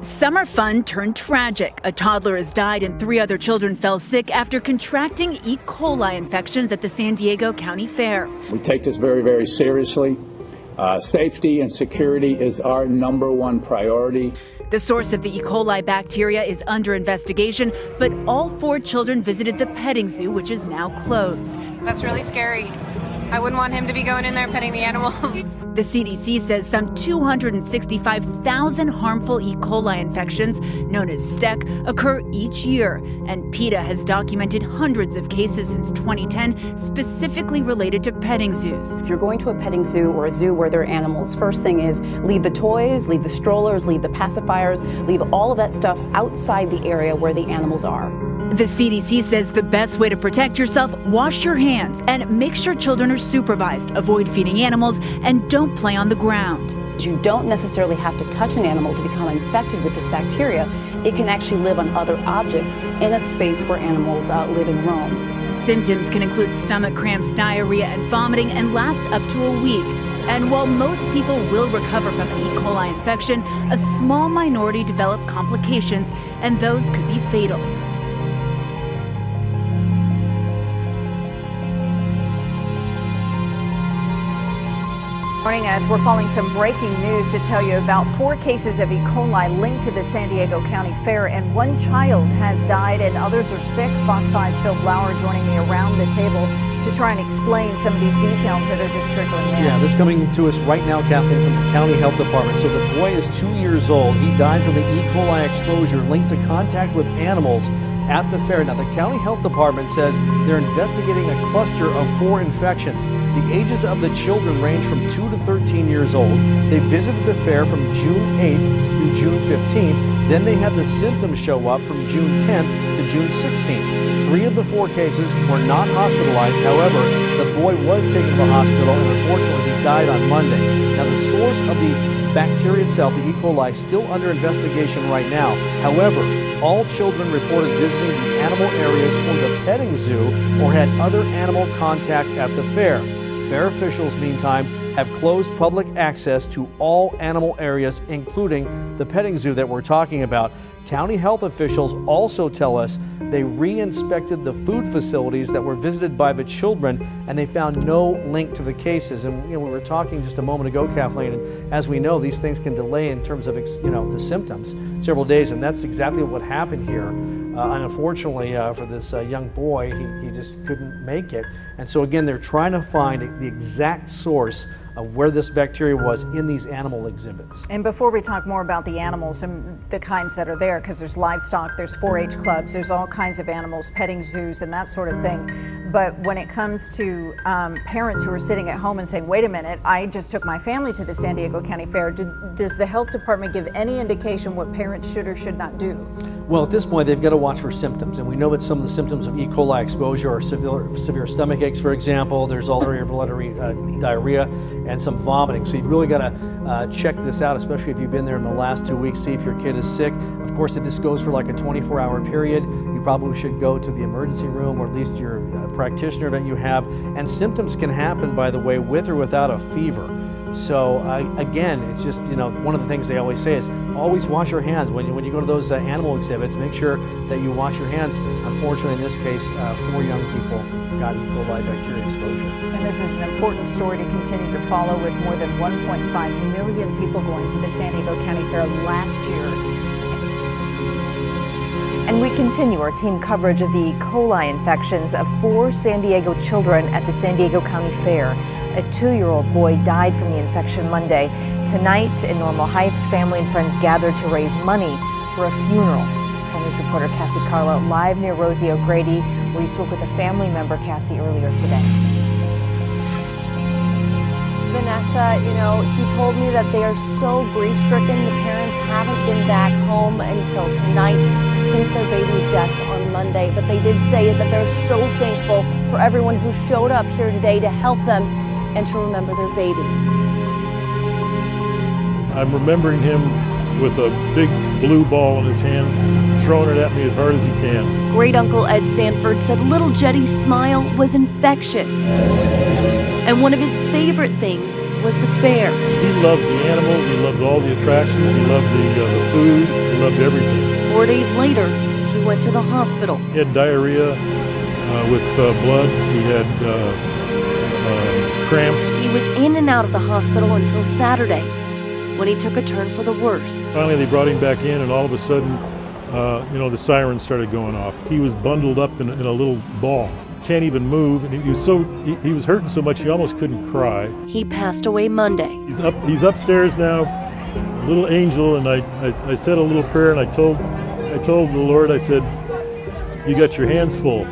Summer fun turned tragic. A toddler has died and 3 other children fell sick after contracting E. coli infections at the San Diego County Fair. We take this very, very seriously. Safety and security is our #1 priority. The source of the E. coli bacteria is under investigation, but all 4 children visited the petting zoo, which is now closed. That's really scary. I wouldn't want him to be going in there petting the animals. The CDC says some 265,000 harmful E. coli infections, known as STEC, occur each year. And PETA has documented hundreds of cases since 2010, specifically related to petting zoos. If you're going to a petting zoo or a zoo where there are animals, first thing is leave the toys, leave the strollers, leave the pacifiers, leave all of that stuff outside the area where the animals are. The CDC says the best way to protect yourself, wash your hands and make sure children are supervised, avoid feeding animals, and don't play on the ground. You don't necessarily have to touch an animal to become infected with this bacteria. It can actually live on other objects in a space where animals live and roam. Symptoms can include stomach cramps, diarrhea, and vomiting, and last up to a week. And while most people will recover from an E. coli infection, a small minority develop complications, and those could be fatal. Joining us, we're following some breaking news to tell you about 4 cases of E. coli linked to the San Diego County Fair, and 1 child has died and others are sick. Fox 5's Phil Blauer joining me around the table to try and explain some of these details that are just trickling in. Yeah, this coming to us right now, Kathleen, from the County Health Department. So the boy is 2 years old. He died from the E. coli exposure linked to contact with animals at the fair. Now, the County Health Department says they're investigating a cluster of 4 infections. The ages of the children range from 2 to 13 years old. They visited the fair from June 8th through June 15th. Then they had the symptoms show up from June 10th to June 16th. 3 of the 4 cases were not hospitalized. However, the boy was taken to the hospital and unfortunately he died on Monday. Now, the source of the bacteria itself, the E. coli, still under investigation right now. However, all children reported visiting the animal areas or the petting zoo or had other animal contact at the fair. Fair officials, meantime, have closed public access to all animal areas, including the petting zoo that we're talking about. County health officials also tell us they re-inspected the food facilities that were visited by the children and they found no link to the cases. And we were talking just a moment ago, Kathleen, and as we know, these things can delay in terms of the symptoms several days, and that's exactly what happened here. And unfortunately for this young boy, he just couldn't make it. And so again, they're trying to find the exact source of where this bacteria was in these animal exhibits. And before we talk more about the animals and the kinds that are there, because there's livestock, there's 4-H clubs, there's all kinds of animals, petting zoos and that sort of thing. But when it comes to parents who are sitting at home and saying, wait a minute, I just took my family to the San Diego County Fair, does the health department give any indication what parents should or should not do? Well, at this point, they've got to watch for symptoms, and we know that some of the symptoms of E. coli exposure are severe stomach aches, for example. There's also diarrhea and some vomiting. So you've really got to check this out, especially if you've been there in the last 2 weeks, see if your kid is sick. Of course, if this goes for like a 24-hour period, you probably should go to the emergency room or at least your practitioner that you have. And symptoms can happen, by the way, with or without a fever. So again, it's just, one of the things they always say is always wash your hands. When you go to those animal exhibits, make sure that you wash your hands. Unfortunately, in this case, 4 young people got E. coli bacteria exposure. And this is an important story to continue to follow, with more than 1.5 million people going to the San Diego County Fair last year. And we continue our team coverage of the E. coli infections of 4 San Diego children at the San Diego County Fair. A 2-year-old boy died from the infection Monday. Tonight in Normal Heights, family and friends gathered to raise money for a funeral. 10 News reporter Cassie Carlo live near Rosie O'Grady, where you spoke with a family member, Cassie, earlier today. Vanessa, he told me that they are so grief-stricken. The parents haven't been back home until tonight since their baby's death on Monday. But they did say that they're so thankful for everyone who showed up here today to help them and to remember their baby. I'm remembering him with a big blue ball in his hand, throwing it at me as hard as he can. Great Uncle Ed Sanford said little Jetty's smile was infectious. And one of his favorite things was the fair. He loves the animals, he loves all the attractions, he loved the food. up everything. 4 days later, he went to the hospital. He had diarrhea with blood. He had cramps. He was in and out of the hospital until Saturday, when he took a turn for the worse. Finally, they brought him back in, and all of a sudden, the sirens started going off. He was bundled up in a little ball. Can't even move, and he was hurting so much he almost couldn't cry. He passed away Monday. He's upstairs now, little angel, and I said a little prayer, and I told the Lord, I said, "You got your hands full."